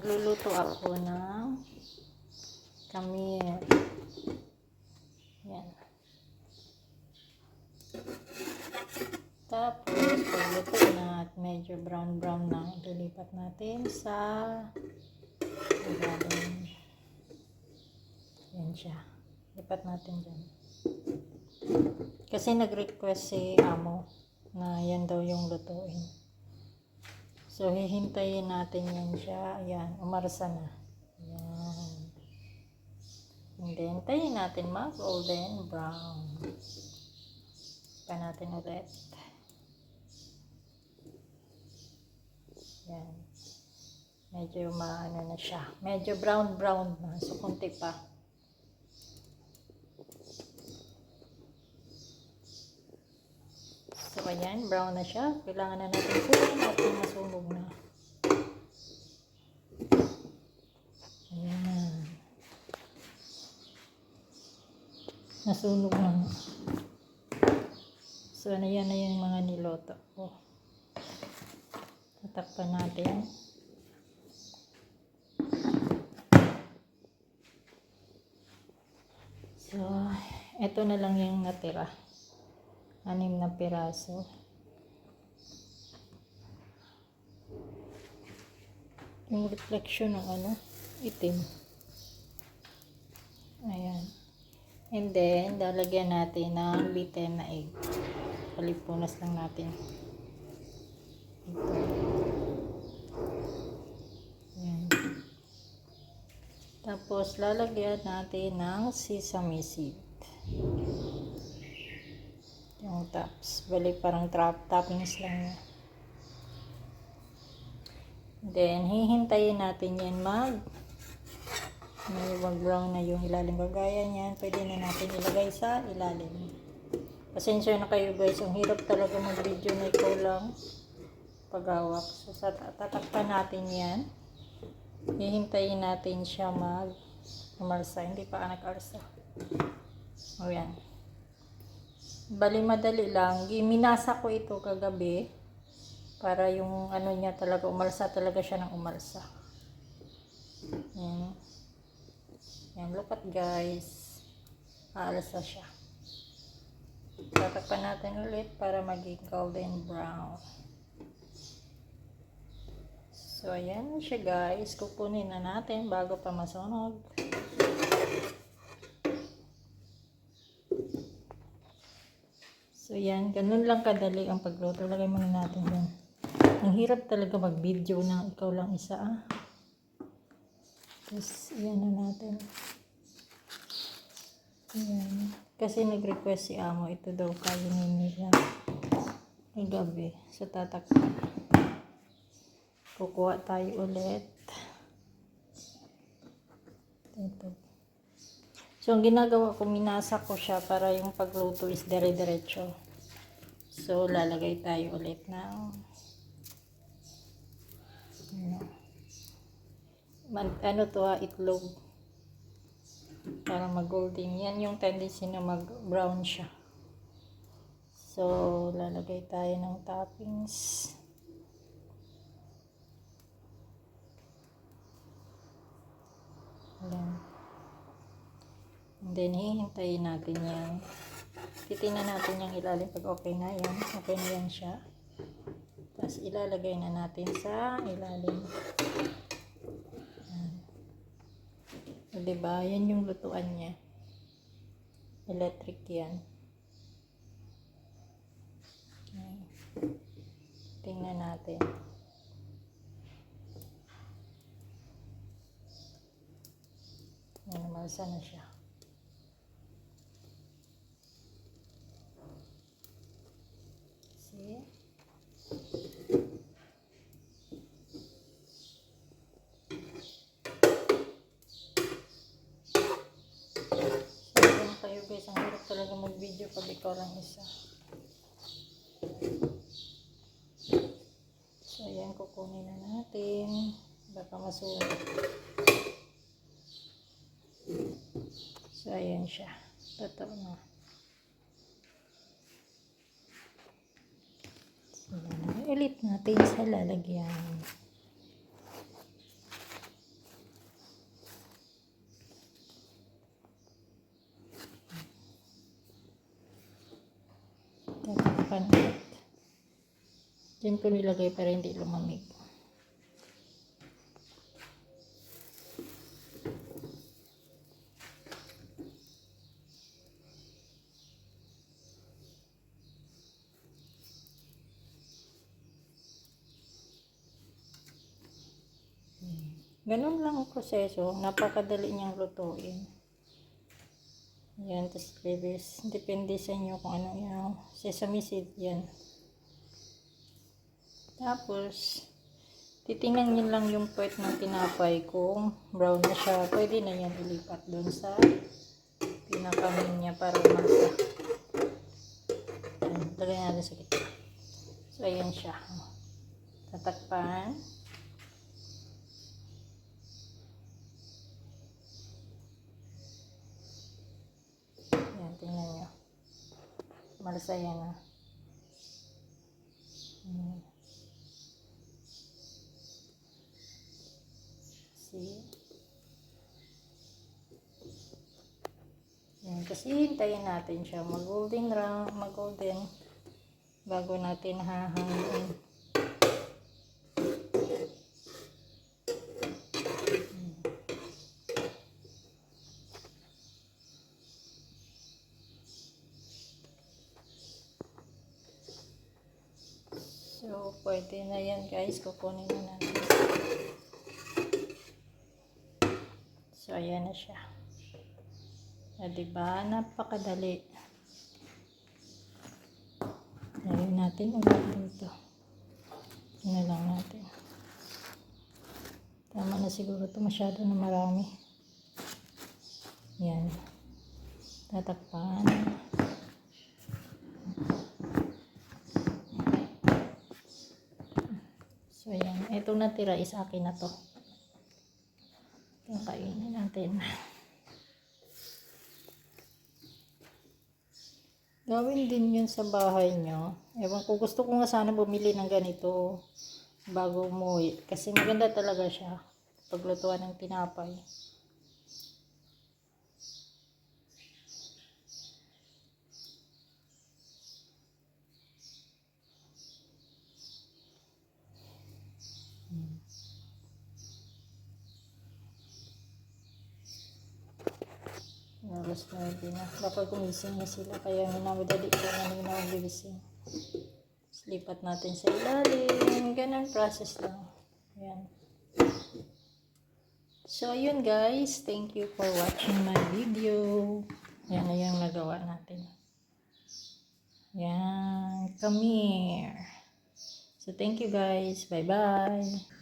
Magluluto ako ng kamir. Yan. Tapos, pagluto na at medyo brown na, ililipat natin sa ilalim. Yan siya. Lipat natin dyan. Kasi nag-request si amo na yan daw yung lutuin. So, hihintayin natin yan siya. Ayan, umarsa na. Ayan. And then, hintayin natin mag-golden brown. Pa natin ulit. Yan. Medyo maano na siya. Medyo brown na. So, konti pa. So, ayan. Brown na siya. Kailangan na natin kunin at masunog na. Ayan. Nasunog na. So, yan na yung mga niloto ko. Tatakpan natin. So, ito na lang yung natira. 6 na piraso. Yung reflection ng itim. Ayan. And then, lalagyan natin ng beaten na egg. Palipunas lang natin. Ito. Ayan. Tapos, lalagyan natin ng sesame seed. Yung tops. Bali, parang toppings lang niya. Then, hihintayin natin yan mag-brown na yung ilalim. Gagaya niyan, pwede na natin ilagay sa ilalim. Pasensya na kayo guys, ang hirap talaga mag-video na ikaw lang paghawak. So, tatakpan natin yan. Hihintayin natin siya umarsa. Hindi pa nag-arsa. O yan. Bali, madali lang. Minasa ko ito kagabi para yung niya talaga, umarsa talaga siya ng umarsa. Yan. Yan, look at guys. Aalsa siya. Tatakpan natin ulit para maging golden brown. So, ayan siya guys. Kukunin na natin bago pa masunog. So, yan. Ganun lang kadali ang pagluto. Lagay muna natin yan. Ang hirap talaga mag-video na ikaw lang isa. Tapos, yan na natin. Ayan. Kasi nag-request si amo. Ito daw kainin nila. Ay gabi. So, tatakpan. Kukuha tayo ulit. Ito. So, ang ginagawa ko, minasa ko siya para yung pagluto is dire-diretso. So, lalagay tayo ulit ng itlog. Para mag-golden. Yan yung tendency na mag-brown siya. So, lalagay tayo ng toppings. Ayan. And then, hihintayin natin yan. Titingnan natin yung ilalim pag okay na yan. Okay na yan siya. Tapos, ilalagay na natin sa ilalim. Ayan. O, diba? Yan yung lutuan niya. Electric yan. Ayan. Tingnan natin. Ayan, umalsa na siya. See? So, kayo guys, ang hirap talaga mag-video pag ikaw lang isa. So, ayan, kukunin na natin. Baka masunog. So, ayan siya. Totoo na. So, ulit natin sa lalagyan. hawakan ulit. Diyan ko nilagay para hindi lumamig. Ganun lang ang proseso. Napakadali niyang lutuin. Yan, tapos bebes. Depende sa inyo kung ano yung sesame seed yan. Tapos, titingnan nyo lang yung puwet ng tinapay kung brown na siya. Pwede na yan ilipat doon sa pinakamin niya para umasa. Lagay natin sa gitna. So, ayan siya. Tatakpan. Ayan, tingnan nyo. Malasaya na. See? Ayan, kasi hintayin natin siya mag-golden bago natin hahangin. So, pwede na yan guys. Kukunin na natin. So, ayan na siya. Diba? Napakadali. Lagyan natin ulit dito. Ito lang natin. Tama na siguro ito. Masyado na marami. Yan. Tatakpan. So, yan. Itong natira is akin na to. Ito, kainin natin. Gawin din yun sa bahay nyo. Ewan ko, gusto ko nga sana bumili ng ganito bago umuwi. Kasi maganda talaga siya paglutuan ng tinapay. Alas 9 na. Baka gumising na sila. Kaya minamadali ko na nila gigising. Lipat natin sa ilalim. Ganun process lang. Ayan. So, ayun guys. Thank you for watching my video. Yan na yung nagawa natin. Yan. Come here. So, thank you guys. Bye-bye.